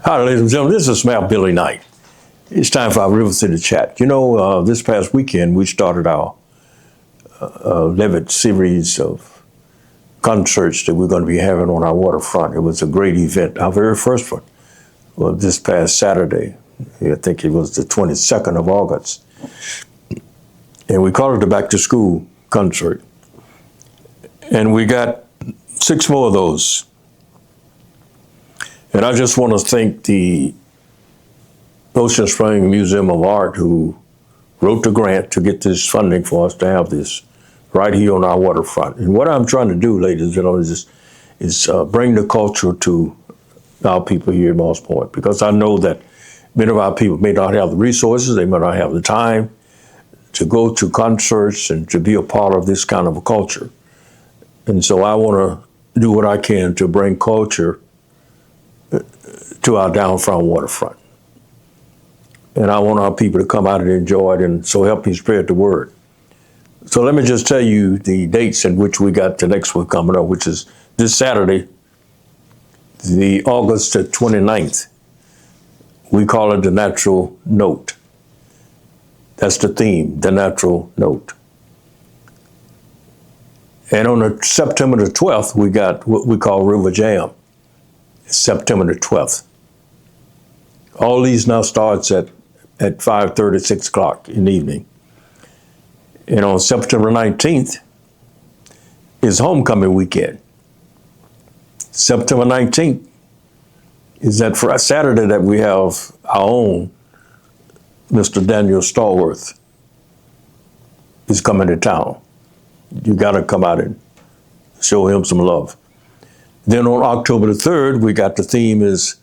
Hi, ladies and gentlemen. This is Mayor Billy Knight. It's time for our River City Chat. You know, this past weekend we started our Levitt series of concerts that we're going to be having on our waterfront. It was a great event. Our very first one was this past Saturday. I think it was the 22nd of August. And we called it the Back to School concert. And we got 6 more of those. And I just want to thank the Ocean Spring Museum of Art who wrote the grant to get this funding for us to have this right here on our waterfront. And what I'm trying to do, ladies and gentlemen, is bring the culture to our people here in Moss Point, because I know that many of our people may not have the resources, they may not have the time to go to concerts and to be a part of this kind of a culture. And so I want to do what I can to bring culture to our downtown waterfront. And I want our people to come out and enjoy it, and so help me spread the word. So let me just tell you the dates in which we got the next one coming up, which is this Saturday, the August 29th. We call it the Natural Note. That's the theme, the Natural Note. And on the September the 12th, we got what we call River Jam. September the 12th. All these now starts at 5:30, 6 o'clock in the evening. And on September 19th is homecoming weekend. September 19th is that Saturday that we have our own Mr. Daniel Stallworth is coming to town. You got to come out and show him some love. Then on October the 3rd, we got the theme is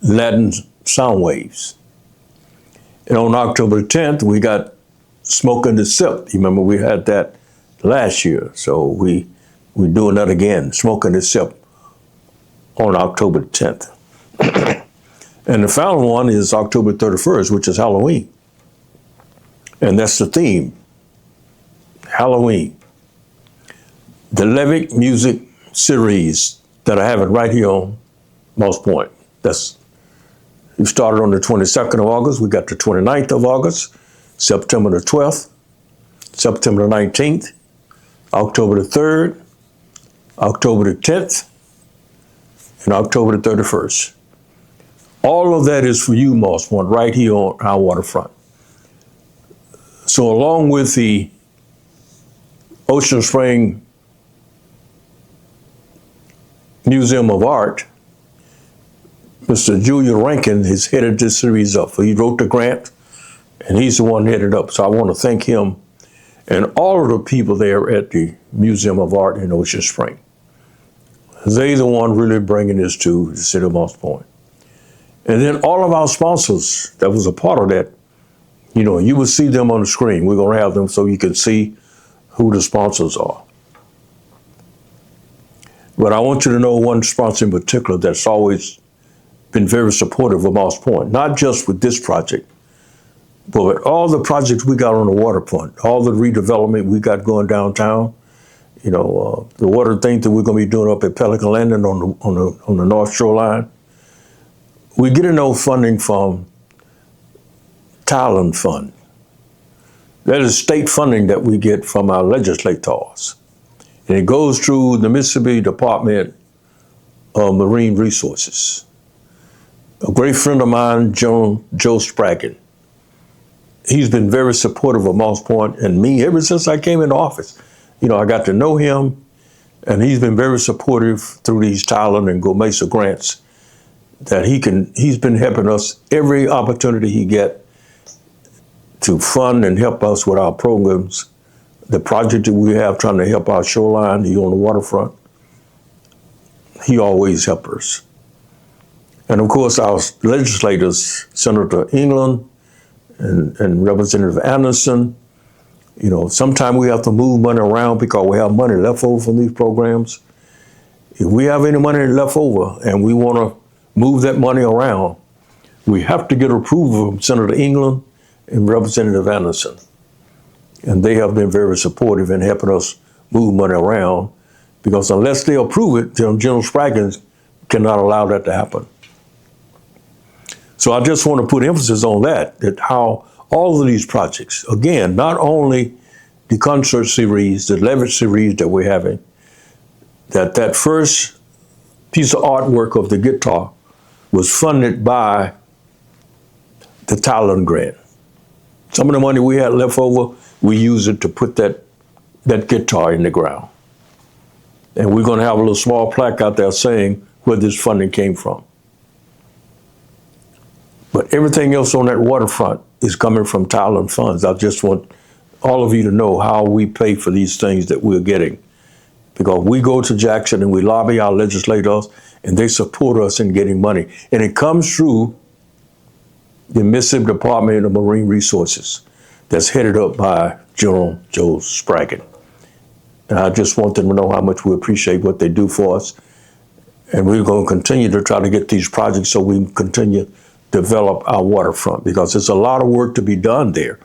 Latin Sound Waves. And on October the 10th, we got Smoking the Sip. You remember we had that last year. So we're doing that again, Smoking the Sip on October the 10th. And the final one is October 31st, which is Halloween. And that's the theme, Halloween. The Levitt Music Series that I have it right here on Moss Point. We started on the 22nd of August. We got the 29th of August, September the 12th, September the 19th, October the 3rd, October the 10th, and October the 31st. All of that is for you, Moss Point, right here on our waterfront. So along with the Ocean Spring Museum of Art, Mr. Julia Rankin has headed this series up. He wrote the grant, and he's the one headed up. So I want to thank him and all of the people there at the Museum of Art in Ocean Spring. They're the one really bringing this to the city of Moss Point. And then all of our sponsors that was a part of that, you know, you will see them on the screen. We're going to have them so you can see who the sponsors are. But I want you to know one sponsor in particular that's always been very supportive of Moss Point, not just with this project, but with all the projects we got on the waterfront, all the redevelopment we got going downtown, you know, the water thing that we're going to be doing up at Pelican Landing on the North Shoreline. We're getting no funding from Thailand Fund. That is state funding that we get from our legislators. And it goes through the Mississippi Department of Marine Resources. A great friend of mine, Joe Spraggin, he's been very supportive of Moss Point and me ever since I came into office. You know, I got to know him, and he's been very supportive through these Thailand and Go Mesa grants that he's been helping us every opportunity he get to fund and help us with our programs. The project that we have trying to help our shoreline here on the waterfront, he always helps us. And of course, our legislators, Senator England and Representative Anderson, you know, sometimes we have to move money around because we have money left over from these programs. If we have any money left over and we want to move that money around, we have to get approval from Senator England and Representative Anderson. And they have been very supportive in helping us move money around, because unless they approve it, General Spraggins cannot allow that to happen. So I just want to put emphasis on that how all of these projects, again, not only the concert series, the Levitt series that we're having, that first piece of artwork of the guitar was funded by the Thailand grant. Some of the money we had left over, we used it to put that guitar in the ground. And we're going to have a little small plaque out there saying where this funding came from. But everything else on that waterfront is coming from Thailand funds. I just want all of you to know how we pay for these things that we're getting. Because we go to Jackson and we lobby our legislators and they support us in getting money. And it comes through the Mississippi Department of Marine Resources that's headed up by General Joe Spraggin. And I just want them to know how much we appreciate what they do for us. And we're going to continue to try to get these projects so we can continue to develop our waterfront, because there's a lot of work to be done there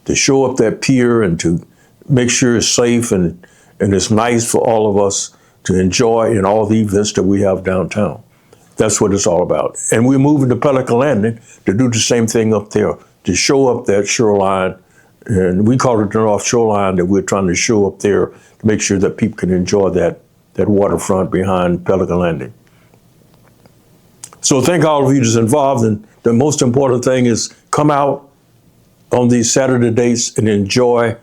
to show up that pier and to make sure it's safe and it's nice for all of us to enjoy in all the events that we have downtown. That's what it's all about. And we're moving to Pelican Landing to do the same thing up there, to show up that shoreline. And we call it the North Shoreline, that we're trying to show up there to make sure that people can enjoy that waterfront behind Pelican Landing. So thank all of you that's involved. And the most important thing is come out on these Saturday dates and enjoy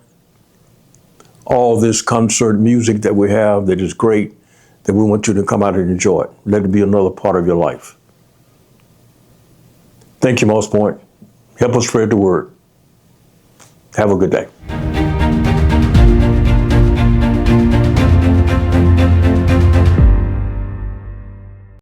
all this concert music that we have that is great, that we want you to come out and enjoy it. Let it be another part of your life. Thank you, Moss Point. Help us spread the word. Have a good day.